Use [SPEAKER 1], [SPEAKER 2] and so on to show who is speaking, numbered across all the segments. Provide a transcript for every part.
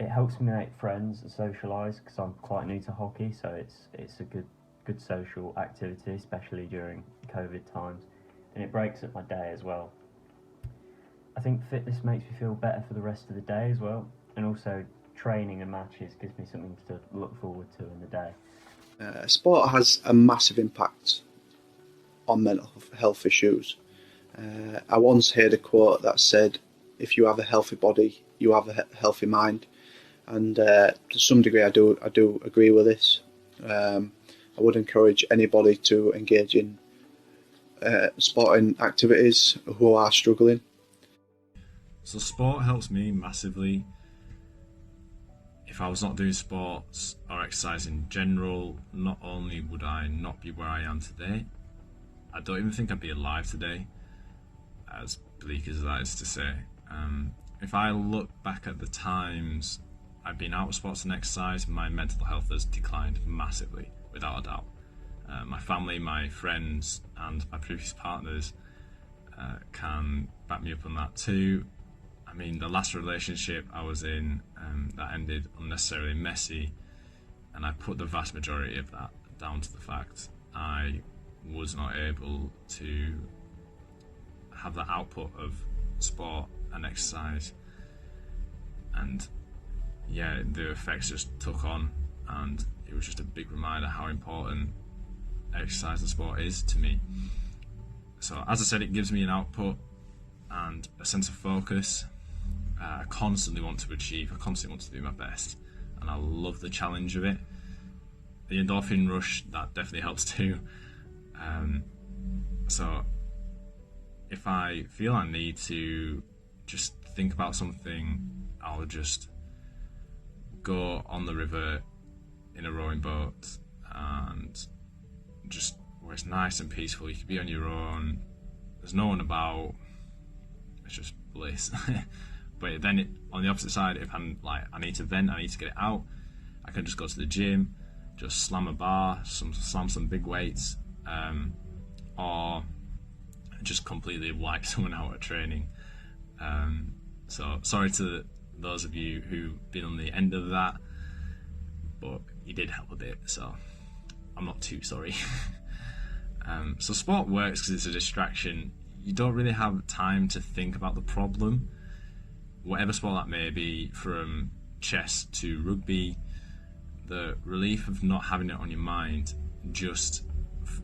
[SPEAKER 1] it helps me make friends and socialise because I'm quite new to hockey, so it's a good social activity, especially during COVID times, and it breaks up my day as well. I think fitness makes me feel better for the rest of the day as well, and also training and matches gives me something to look forward to in the day.
[SPEAKER 2] Sport has a massive impact on mental health issues. I once heard a quote that said, if you have a healthy body, you have a healthy mind. And to some degree I do agree with this. I would encourage anybody to engage in sporting activities who are struggling.
[SPEAKER 3] So sport helps me massively. If I was not doing sports or exercise in general, not only would I not be where I am today, I don't even think I'd be alive today, as bleak as that is to say. If I look back at the times I've been out of sports and exercise, my mental health has declined massively, without a doubt. My family, my friends, and my previous partners can back me up on that too. I mean, the last relationship I was in that ended unnecessarily messy, and I put the vast majority of that down to the fact I was not able to have the output of sport and exercise, and yeah, the effects just took on, and it was just a big reminder how important exercise and sport is to me. So as I said, it gives me an output and a sense of focus. I constantly want to achieve, I constantly want to do my best, and I love the challenge of it. The endorphin rush, that definitely helps too. So if I feel I need to just think about something, I'll just go on the river in a rowing boat, and just where it's nice and peaceful, you can be on your own, there's no one about, it's just bliss. But then on the opposite side, if I'm like, I need to vent, I need to get it out, I can just go to the gym, just slam a bar, slam some big weights, or just completely wipe someone out at training. So sorry to those of you who've been on the end of that, but you did help a bit, so I'm not too sorry. So sport works because it's a distraction. You don't really have time to think about the problem. Whatever sport that may be, from chess to rugby, the relief of not having it on your mind, just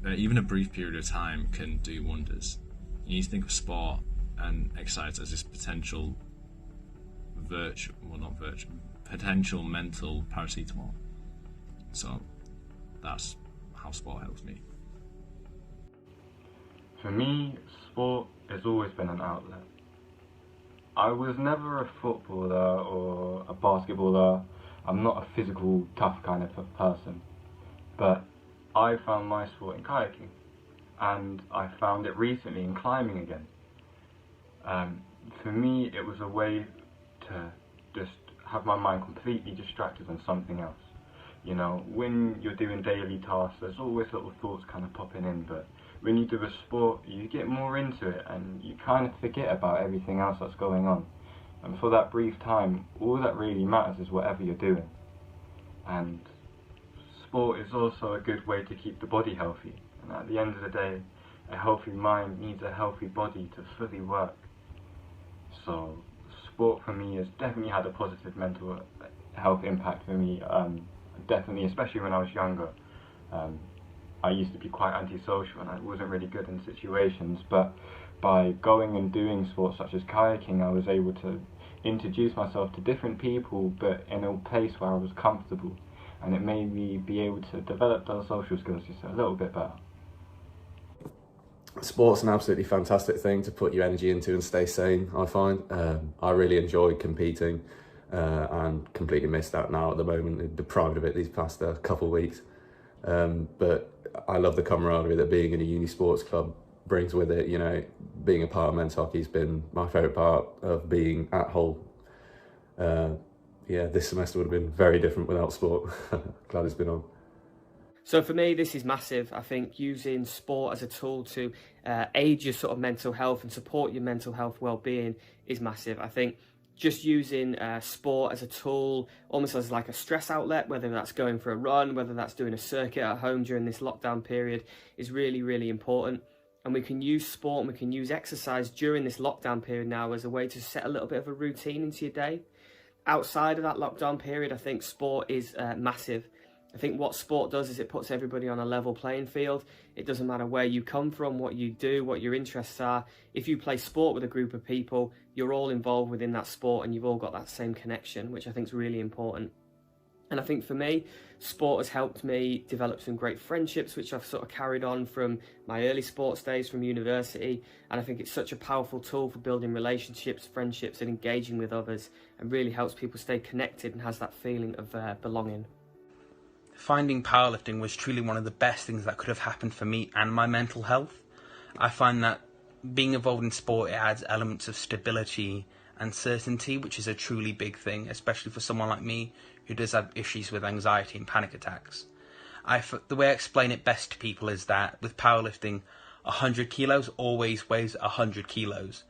[SPEAKER 3] even a brief period of time, can do wonders. You need to think of sport and exercise as this potential potential mental paracetamol. So that's how sport helps me.
[SPEAKER 4] For me, sport has always been an outlet. I was never a footballer or a basketballer. I'm not a physical, tough kind of person. But I found my sport in kayaking, and I found it recently in climbing again. For me, it was a way to just have my mind completely distracted on something else. You know, when you're doing daily tasks, there's always little thoughts kind of popping in, but when you do a sport, you get more into it and you kind of forget about everything else that's going on. And for that brief time, all that really matters is whatever you're doing. And sport is also a good way to keep the body healthy. And at the end of the day, a healthy mind needs a healthy body to fully work. So sport for me has definitely had a positive mental health impact for me. Definitely, especially when I was younger. I used to be quite antisocial and I wasn't really good in situations, but by going and doing sports such as kayaking, I was able to introduce myself to different people, but in a place where I was comfortable, and it made me be able to develop those social skills just a little bit better.
[SPEAKER 5] Sport's an absolutely fantastic thing to put your energy into and stay sane, I find. I really enjoy competing and completely missed out now at the moment, deprived of it these past couple of weeks. But I love the camaraderie that being in a uni sports club brings with it. You know, being a part of men's hockey has been my favourite part of being at Hull. Yeah, this semester would have been very different without sport. Glad it's been on.
[SPEAKER 6] So for me, this is massive. I think using sport as a tool to aid your sort of mental health and support your mental health well-being is massive. I think just using sport as a tool, almost as like a stress outlet, whether that's going for a run, whether that's doing a circuit at home during this lockdown period, is really, really important. And we can use sport and we can use exercise during this lockdown period now as a way to set a little bit of a routine into your day. Outside of that lockdown period, I think sport is massive. I think what sport does is it puts everybody on a level playing field. It doesn't matter where you come from, what you do, what your interests are. If you play sport with a group of people, you're all involved within that sport and you've all got that same connection, which I think is really important. And I think for me, sport has helped me develop some great friendships, which I've sort of carried on from my early sports days from university. And I think it's such a powerful tool for building relationships, friendships, and engaging with others, and really helps people stay connected and has that feeling of belonging.
[SPEAKER 7] Finding powerlifting was truly one of the best things that could have happened for me and my mental health. I find that being involved in sport, it adds elements of stability and certainty, which is a truly big thing, especially for someone like me who does have issues with anxiety and panic attacks. The way I explain it best to people is that with powerlifting, 100 kilos always weighs 100 kilos.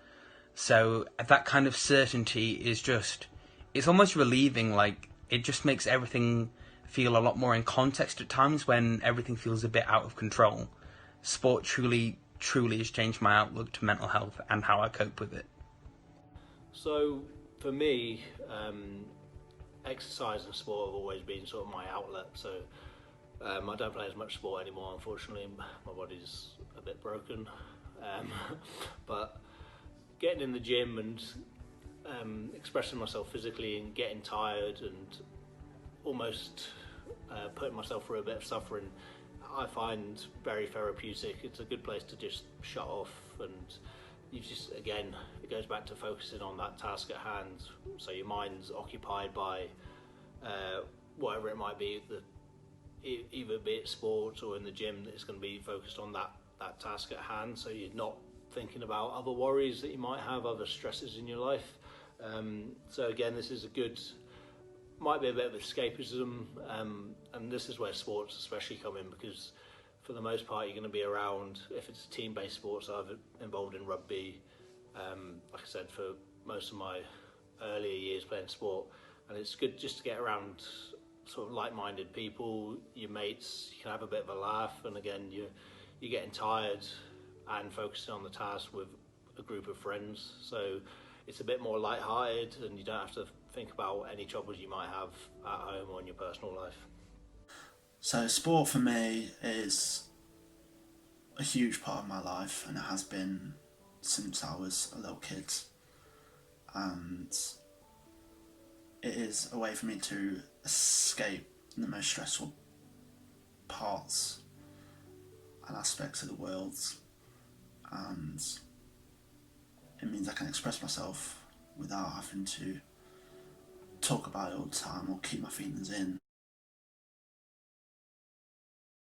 [SPEAKER 7] So that kind of certainty is just, it's almost relieving. Like, it just makes everything feel a lot more in context at times when everything feels a bit out of control. Sport truly has changed my outlook to mental health and how I cope with it.
[SPEAKER 8] So for me, exercise and sport have always been sort of my outlet. So I don't play as much sport anymore, unfortunately. My body's a bit broken. But getting in the gym and expressing myself physically and getting tired and almost putting myself through a bit of suffering, I find very therapeutic. It's a good place to just shut off, and you just, again, it goes back to focusing on that task at hand. So your mind's occupied by whatever it might be, either be it sports or in the gym, it's going to be focused on that task at hand. So you're not thinking about other worries that you might have, other stresses in your life. So again, this is might be a bit of escapism, and this is where sports especially come in, because for the most part you're going to be around, if it's team-based sports, I've involved in rugby, like I said, for most of my earlier years playing sport, and it's good just to get around sort of like-minded people, your mates. You can have a bit of a laugh, and again you're getting tired and focusing on the task with a group of friends, so it's a bit more light-hearted and you don't have to think about any troubles you might have at home or in your personal life.
[SPEAKER 9] So sport for me is a huge part of my life, and it has been since I was a little kid, and it is a way for me to escape the most stressful parts and aspects of the world, and it means I can express myself without having to talk about it all the time or keep my feelings in.